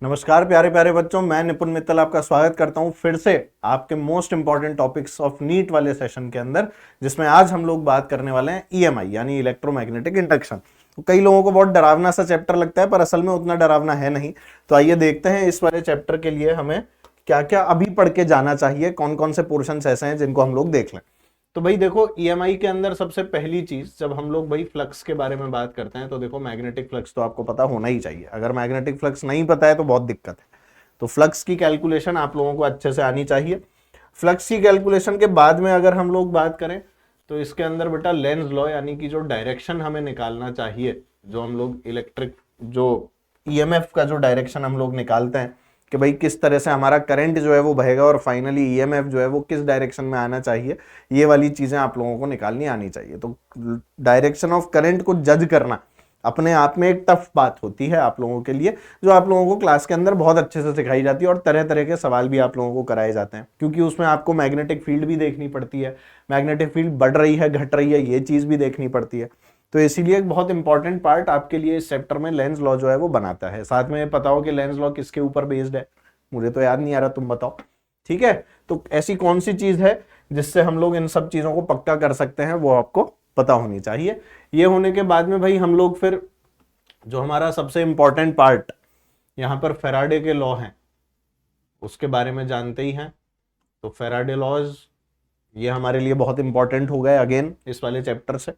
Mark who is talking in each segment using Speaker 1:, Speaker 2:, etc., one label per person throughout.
Speaker 1: नमस्कार प्यारे प्यारे बच्चों, मैं निपुण मित्तल आपका स्वागत करता हूं फिर से आपके most important topics of NEET वाले सेशन के अंदर, जिसमें आज हम लोग बात करने वाले हैं ईएमआई यानी इलेक्ट्रोमैग्नेटिक इंडक्शन। तो कई लोगों को बहुत डरावना सा चैप्टर लगता है, पर असल में उतना डरावना है नहीं। तो आइए देखते हैं इस वाले चैप्टर के लिए हमें क्या क्या अभी पढ़ के जाना चाहिए, कौन कौन से पोर्शन ऐसे हैं जिनको हम लोग देख लें। तो भाई देखो, ईएमआई के अंदर सबसे पहली चीज, जब हम लोग भाई फ्लक्स के बारे में बात करते हैं तो देखो मैग्नेटिक फ्लक्स तो आपको पता होना ही चाहिए। अगर मैग्नेटिक फ्लक्स नहीं पता है तो बहुत दिक्कत है। तो फ्लक्स की कैलकुलेशन आप लोगों को अच्छे से आनी चाहिए। फ्लक्स की कैलकुलेशन के बाद में अगर हम लोग बात करें तो इसके अंदर बेटा लेंज लॉ यानी कि जो डायरेक्शन हमें निकालना चाहिए, जो हम लोग इलेक्ट्रिक जो ईएमएफ का जो डायरेक्शन हम लोग निकालते हैं कि भाई किस तरह से हमारा करंट जो है वो बहेगा और फाइनली ईएमएफ जो है वो किस डायरेक्शन में आना चाहिए, ये वाली चीजें आप लोगों को निकालनी आनी चाहिए। तो डायरेक्शन ऑफ करंट को जज करना अपने आप में एक टफ बात होती है आप लोगों के लिए, जो आप लोगों को क्लास के अंदर बहुत अच्छे से सिखाई जाती है और तरह तरह के सवाल भी आप लोगों को कराए जाते हैं, क्योंकि उसमें आपको मैग्नेटिक फील्ड भी देखनी पड़ती है, मैग्नेटिक फील्ड बढ़ रही है घट रही है ये चीज भी देखनी पड़ती है। तो इसीलिए एक बहुत इंपॉर्टेंट पार्ट आपके लिए इस चैप्टर में लेंज लॉ जो है वो बनाता है। साथ में पता हो कि लेंज लॉ किसके ऊपर बेस्ड है, मुझे तो याद नहीं आ रहा, तुम बताओ। ठीक है, तो ऐसी कौन सी चीज है जिससे हम लोग इन सब चीजों को पक्का कर सकते हैं, वो आपको पता होनी चाहिए। ये होने के बाद में भाई हम लोग फिर जो हमारा सबसे इंपॉर्टेंट पार्ट यहां पर फैराडे के लॉ हैं उसके बारे में जानते ही हैं। तो फैराडे लॉज ये हमारे लिए बहुत इंपॉर्टेंट हो गए अगेन इस वाले चैप्टर से।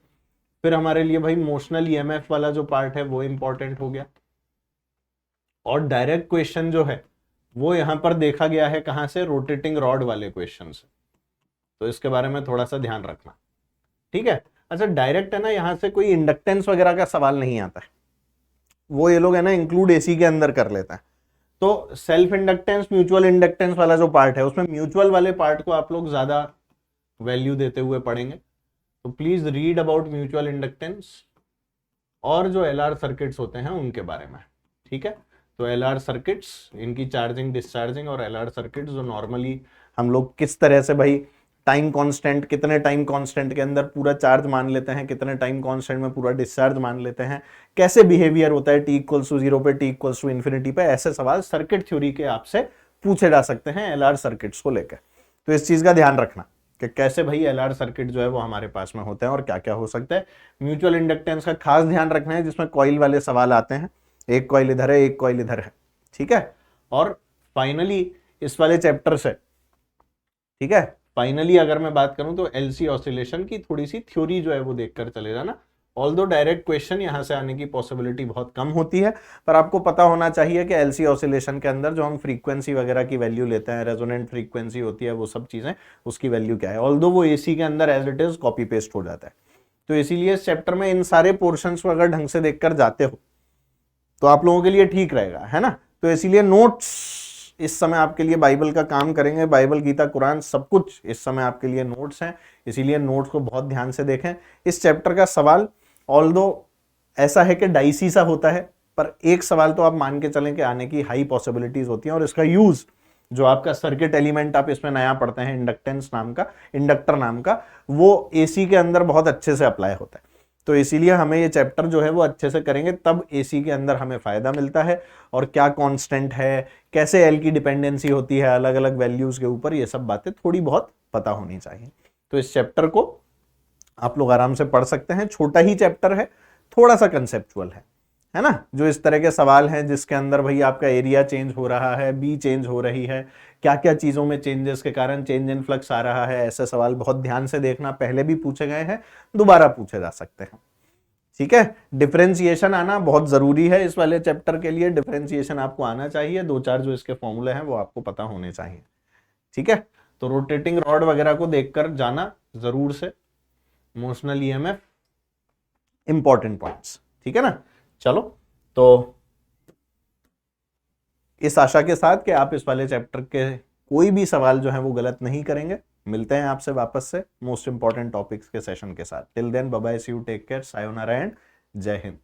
Speaker 1: फिर हमारे लिए भाई मोशनल ईएमएफ वाला जो पार्ट है वो इंपॉर्टेंट हो गया। और डायरेक्ट क्वेश्चन जो है वो यहां पर देखा गया है कहां से, रोटेटिंग रॉड वाले क्वेश्चन से। तो इसके बारे में थोड़ा सा ध्यान रखना, ठीक है। अच्छा, डायरेक्ट है ना, यहां से कोई इंडक्टेंस वगैरह का सवाल नहीं आता है, वो ये लोग है ना इंक्लूड एसी के अंदर कर लेता है। तो सेल्फ इंडक्टेंस म्यूचुअल इंडक्टेंस वाला जो पार्ट है उसमें म्यूचुअल वाले पार्ट को आप लोग ज्यादा वैल्यू देते हुए पढ़ेंगे। तो please read about mutual inductance और जो एलआर सर्किट्स होते हैं उनके बारे में, ठीक है। तो एलआर सर्किट्स, इनकी चार्जिंग डिस्चार्जिंग, और एलआर सर्किट्स जो नॉर्मली हम लोग किस तरह से भाई टाइम कांस्टेंट, कितने टाइम कांस्टेंट के अंदर पूरा चार्ज मान लेते हैं, कितने टाइम कांस्टेंट में पूरा डिस्चार्ज मान लेते हैं, कैसे बिहेवियर होता है टी इक्वल्स टू 0 पे, टी इक्वल्स टू इन्फिनिटी पे, ऐसे सवाल सर्किट थ्योरी के आपसे पूछे जा सकते हैं एलआर सर्किट्स को लेकर। तो इस चीज का ध्यान रखना कि कैसे भाई एलआर सर्किट जो है वो हमारे पास में होते हैं और क्या क्या हो सकता है। म्यूचुअल इंडक्टेंस का खास ध्यान रखना है, जिसमें कॉइल वाले सवाल आते हैं, एक कॉइल इधर है एक कॉइल इधर है, ठीक है। और फाइनली इस वाले चैप्टर से, ठीक है, फाइनली अगर मैं बात करूं तो एलसी ऑसिलेशन की थोड़ी सी थ्योरी जो है वो देखकर चले जाना। ऑल्दो डायरेक्ट क्वेश्चन यहां से आने की पॉसिबिलिटी बहुत कम होती है, पर आपको पता होना चाहिए कि एलसी ऑसिलेशन के अंदर जो हम फ्रीक्वेंसी वगैरह की वैल्यू लेते हैं, रेजोनेंट फ्रीक्वेंसी होती है, वो सब चीजें उसकी वैल्यू क्या है। ऑल्दो वो एसी के अंदर as it is copy paste हो जाता है। तो इसीलिए इस चैप्टर में इन सारे पोर्शंस को अगर ढंग से देखकर जाते हो तो आप लोगों के लिए ठीक रहेगा, है ना। तो इसीलिए नोट्स इस समय आपके लिए बाइबल का काम करेंगे, बाइबल गीता कुरान सब कुछ इस समय आपके लिए नोट्स हैं, इसीलिए नोट्स को बहुत ध्यान से देखें। इस चैप्टर का सवाल ऑल्दो ऐसा है कि डाइसी सा होता है, पर एक सवाल तो आप मान के चलें कि आने की हाई पॉसिबिलिटीज होती हैं, और इसका यूज जो आपका सर्किट एलिमेंट आप इसमें नया पढ़ते हैं इंडक्टेंस नाम का, इंडक्टर नाम का, वो एसी के अंदर बहुत अच्छे से अप्लाई होता है। तो इसीलिए हमें ये चैप्टर जो है वो अच्छे से करेंगे, तब एसी के अंदर हमें फायदा मिलता है। और क्या कांस्टेंट है, कैसे एल की डिपेंडेंसी होती है अलग अलग वैल्यूज के ऊपर, ये सब बातें थोड़ी बहुत पता होनी चाहिए। तो इस चैप्टर को आप लोग आराम से पढ़ सकते हैं, छोटा ही चैप्टर है, थोड़ा सा कंसेप्चुअल है ना। जो इस तरह के सवाल हैं जिसके अंदर भाई आपका एरिया चेंज हो रहा है, बी चेंज हो रही है, क्या क्या चीजों में चेंजेस के कारण चेंज इन फ्लक्स आ रहा है, ऐसे सवाल बहुत ध्यान से देखना, पहले भी पूछे गए हैं, दोबारा पूछे जा सकते हैं, ठीक है। डिफरेंशिएशन आना बहुत जरूरी है इस वाले चैप्टर के लिए, डिफरेंशिएशन आपको आना चाहिए, दो चार जो इसके फॉर्मूले हैं वो आपको पता होने चाहिए, ठीक है। तो रोटेटिंग रॉड वगैरह को देखकर जाना जरूर से, मोशनल ईएमएफ, इंपॉर्टेंट पॉइंट्स, ठीक है ना। चलो, तो इस आशा के साथ कि आप इस वाले चैप्टर के कोई भी सवाल जो है वो गलत नहीं करेंगे, मिलते हैं आपसे वापस से मोस्ट इंपॉर्टेंट टॉपिक्स के सेशन के साथ। Till then bye bye, see you, take care, sayonara and Jai Hind.